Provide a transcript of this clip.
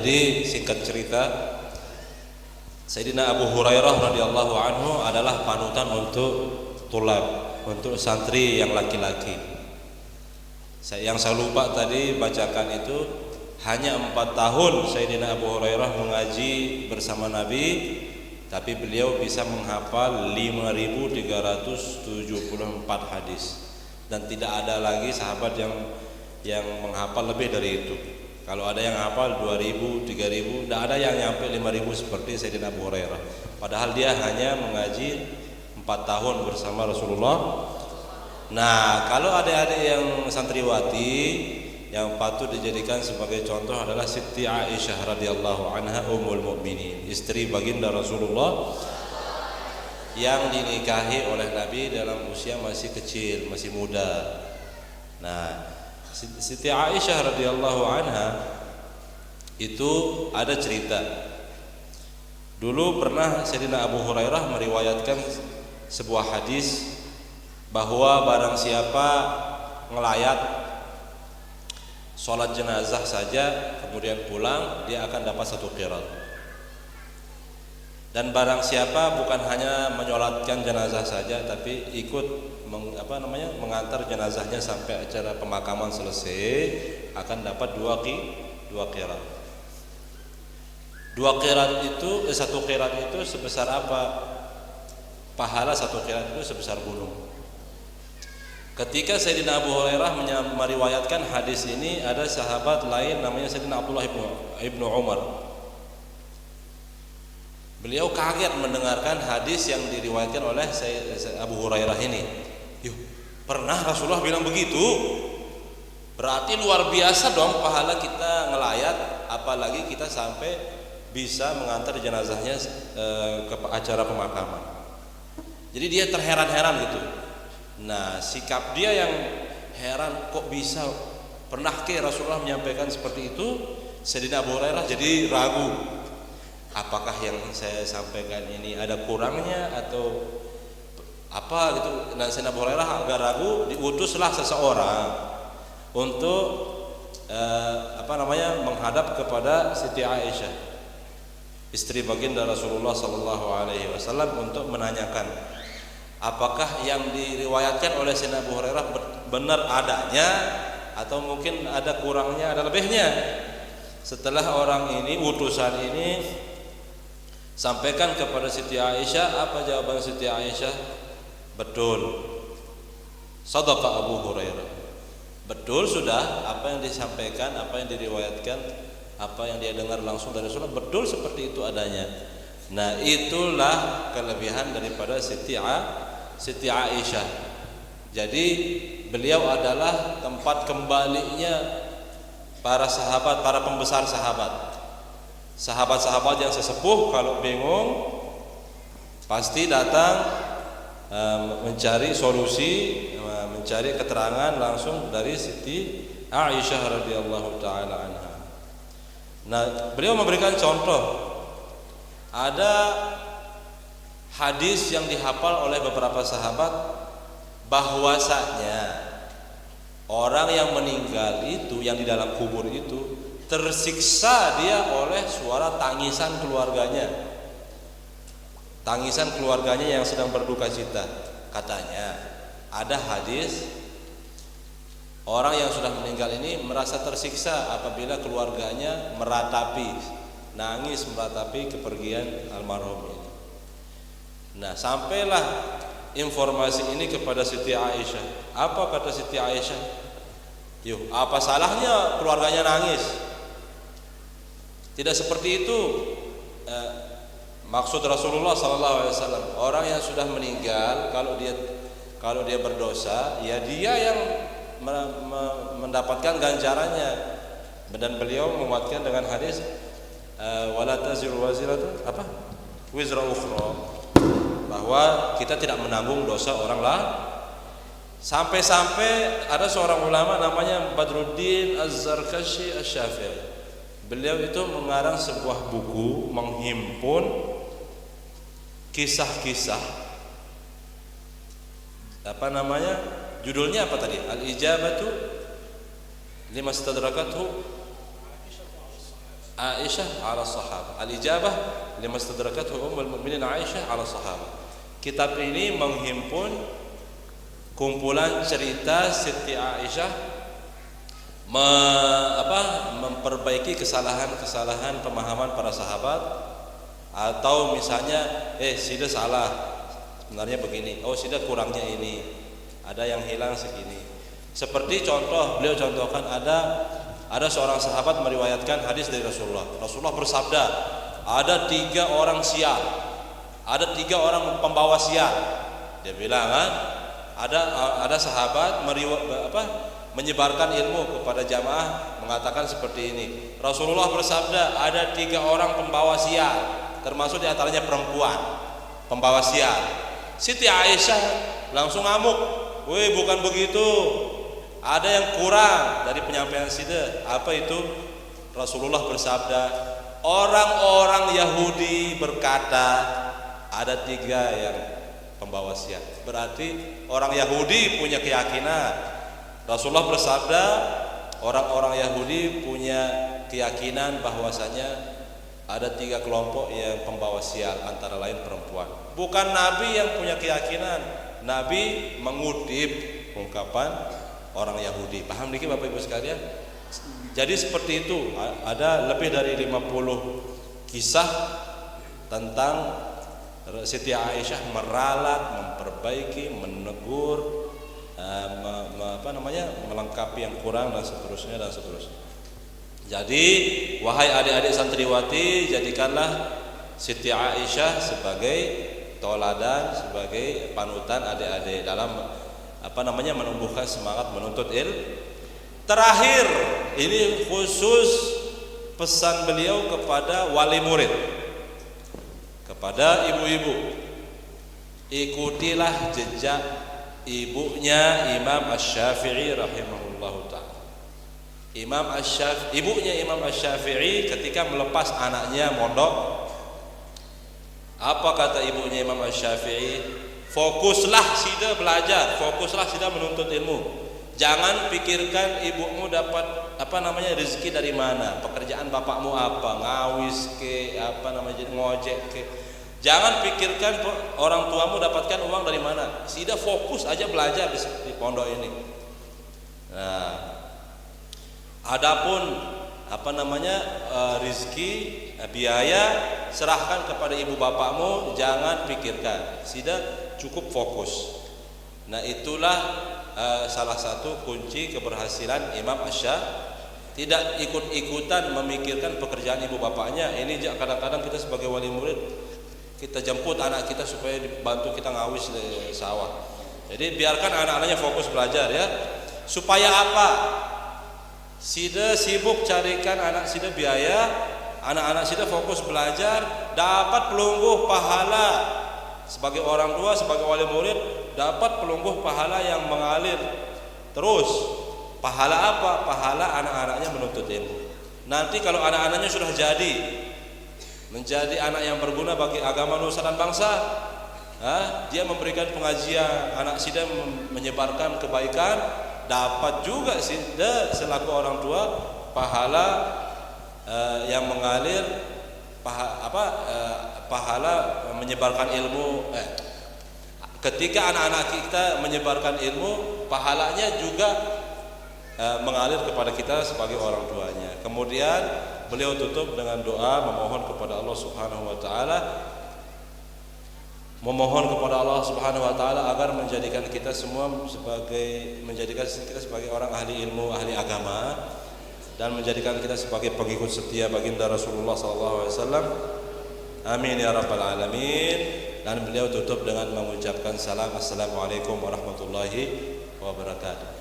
Jadi singkat cerita, Sayyidina Abu Hurairah radhiyallahu anhu adalah panutan untuk tulab, untuk santri yang laki-laki. Yang saya lupa tadi bacakan itu, hanya 4 tahun Sayyidina Abu Hurairah mengaji bersama Nabi, tapi beliau bisa menghafal 5.374 hadis, dan tidak ada lagi sahabat yang menghafal lebih dari itu. Kalau ada yang hafal 2.000, 3.000, tidak ada yang nyampe 5.000 seperti Sayyidina Abu Hurairah. Padahal dia hanya mengaji 4 tahun bersama Rasulullah. Nah, kalau adik-adik yang santriwati yang patut dijadikan sebagai contoh adalah Siti Aisyah radhiyallahu anha, ummul mukminin, istri baginda Rasulullah yang dinikahi oleh Nabi dalam usia masih kecil, masih muda. Nah, Siti Aisyah radhiyallahu anha itu ada cerita. Dulu pernah Sayyidina Abu Hurairah meriwayatkan sebuah hadis bahwa barang siapa ngelayat sholat jenazah saja kemudian pulang, dia akan dapat 1 qirat. Dan barang siapa bukan hanya menyolatkan jenazah saja, tapi ikut mengantar jenazahnya sampai acara pemakaman selesai, akan dapat 2 qirat. 2 qirat itu 1 qirat itu sebesar apa? Pahala 1 qirat itu sebesar gunung. Ketika Sayyidina Abu Hurairah meriwayatkan hadis ini, ada sahabat lain namanya Sayyidina Abdullah ibnu Umar. Beliau kaget mendengarkan hadis yang diriwayatkan oleh Abu Hurairah ini. Yuh, pernah Rasulullah bilang begitu? Berarti luar biasa dong pahala kita ngelayat, apalagi kita sampai bisa mengantar jenazahnya ke acara pemakaman. Jadi dia terheran-heran gitu. Nah, sikap dia yang heran, kok bisa, pernah ke Rasulullah menyampaikan seperti itu? Sayyidina Abu Hurairah jadi ragu, apakah yang saya sampaikan ini ada kurangnya atau apa gitu. Nah, Sayyidina Abu Hurairah agak ragu, diutuslah seseorang untuk menghadap kepada Siti Aisyah, istri baginda Rasulullah sallallahu alaihi wasallam, untuk menanyakan apakah yang diriwayatkan oleh Sayyidina Abu Hurairah benar adanya atau mungkin ada kurangnya, ada lebihnya. Setelah orang ini, utusan ini sampaikan kepada Siti Aisyah, apa jawaban Siti Aisyah? Betul, sadaqa Abu Hurairah. Betul sudah apa yang disampaikan, apa yang diriwayatkan, apa yang dia dengar langsung dari Rasulullah, betul seperti itu adanya. Nah, itulah kelebihan daripada Siti Aisyah. Jadi beliau adalah tempat kembalinya para sahabat, para pembesar sahabat. Sahabat-sahabat yang sesepuh kalau bingung pasti datang mencari solusi, mencari keterangan langsung dari Siti Aisyah radhiyallahu taala anha. Nah, beliau memberikan contoh. Ada hadis yang dihafal oleh beberapa sahabat bahwasanya orang yang meninggal itu, yang di dalam kubur itu, tersiksa dia oleh suara tangisan keluarganya. Tangisan keluarganya yang sedang berduka cita. Katanya ada hadis orang yang sudah meninggal ini merasa tersiksa apabila keluarganya meratapi, nangis meratapi kepergian almarhum ini. Nah, sampailah informasi ini kepada Siti Aisyah. Apa kata Siti Aisyah? Yuh, apa salahnya keluarganya nangis? Tidak seperti itu maksud Rasulullah SAW. Orang yang sudah meninggal, kalau dia berdosa, ya dia yang mendapatkan ganjarannya. Dan beliau menguatkan dengan hadis wala taziru waziratun wizra ukhra, bahwa kita tidak menanggung dosa orang lain. Sampai-sampai ada seorang ulama namanya Badruddin Az-Zarkashi Asy-Syafi'i. Beliau itu mengarang sebuah buku menghimpun kisah-kisah, judulnya apa tadi? Al-Ijabatu lima stadrakathu Aisyah ala sahabah. Al-ijabah lima istadrakathu ummul mukminin Aisyah ala sahabah. Kitab ini menghimpun kumpulan cerita Siti Aisyah memperbaiki kesalahan-kesalahan pemahaman para sahabat, atau misalnya sida salah, sebenarnya begini, sida kurangnya ini, ada yang hilang segini. Seperti contoh, beliau contohkan ada seorang sahabat meriwayatkan hadis dari Rasulullah. Rasulullah bersabda, ada 3 orang sial, ada 3 orang pembawa sial. Dia bilang ada sahabat menyebarkan ilmu kepada jamaah, mengatakan seperti ini. Rasulullah bersabda, ada 3 orang pembawa sial, termasuk diantaranya perempuan pembawa sial. Siti Aisyah langsung ngamuk, "Woi, bukan begitu. Ada yang kurang dari penyampaian Sida." Apa itu? Rasulullah bersabda, orang-orang Yahudi berkata ada 3 yang pembawa sial. Berarti orang Yahudi punya keyakinan. Rasulullah bersabda, orang-orang Yahudi punya keyakinan bahwasanya ada 3 kelompok yang pembawa sial, antara lain perempuan. Bukan Nabi yang punya keyakinan. Nabi mengutip ungkapan orang Yahudi. Paham dikit Bapak Ibu sekalian? Jadi seperti itu. Ada lebih dari 50 kisah tentang Siti Aisyah meralat, memperbaiki, menegur, melengkapi yang kurang, dan seterusnya. Jadi wahai adik-adik santriwati, jadikanlah Siti Aisyah sebagai toladan, sebagai panutan adik-adik dalam menumbuhkan semangat menuntut ilmu. Terakhir, ini khusus pesan beliau kepada wali murid, kepada ibu-ibu. Ikutilah jejak ibunya Imam Asy-Syafi'i rahimahullahu ta'ala. Ibunya Imam Asy-Syafi'i ketika melepas anaknya mondok, apa kata ibunya Imam Asy-Syafi'i? Fokuslah Sida belajar, fokuslah Sida menuntut ilmu. Jangan pikirkan ibumu dapat rezeki dari mana, pekerjaan bapakmu apa, ngawis ke, ngojek ke. Jangan pikirkan orang tuamu dapatkan uang dari mana. Sida fokus aja belajar di pondok ini. Nah, adapun rezeki, biaya, serahkan kepada ibu bapakmu, jangan pikirkan. Sida cukup fokus. Nah, itulah salah satu kunci keberhasilan Imam Asy-Syafi'i. Tidak ikut-ikutan memikirkan pekerjaan ibu bapaknya. Ini kadang-kadang kita sebagai wali murid, kita jemput anak kita supaya dibantu kita ngawis di sawah. Jadi biarkan anak-anaknya fokus belajar ya. Supaya apa? Sida sibuk carikan anak Sida biaya, anak-anak Sida fokus belajar, dapat pelungguh pahala. Sebagai orang tua, sebagai wali murid, dapat pelungguh pahala yang mengalir terus. Pahala apa? Pahala anak-anaknya menuntut ilmu. Nanti kalau anak-anaknya sudah menjadi anak yang berguna bagi agama nusa dan bangsa, dia memberikan pengajian, anak Sida menyebarkan kebaikan, dapat juga Sida selaku orang tua pahala yang mengalir, pahala menyebarkan ilmu. Ketika anak-anak kita menyebarkan ilmu, pahalanya juga mengalir kepada kita sebagai orang tuanya. Kemudian beliau tutup dengan doa, memohon kepada Allah Subhanahu wa taala agar menjadikan kita sebagai orang ahli ilmu, ahli agama, dan menjadikan kita sebagai pengikut setia baginda Rasulullah SAW. Amin ya rabbal alamin. Dan beliau tutup dengan mengucapkan salam, assalamualaikum warahmatullahi wabarakatuh.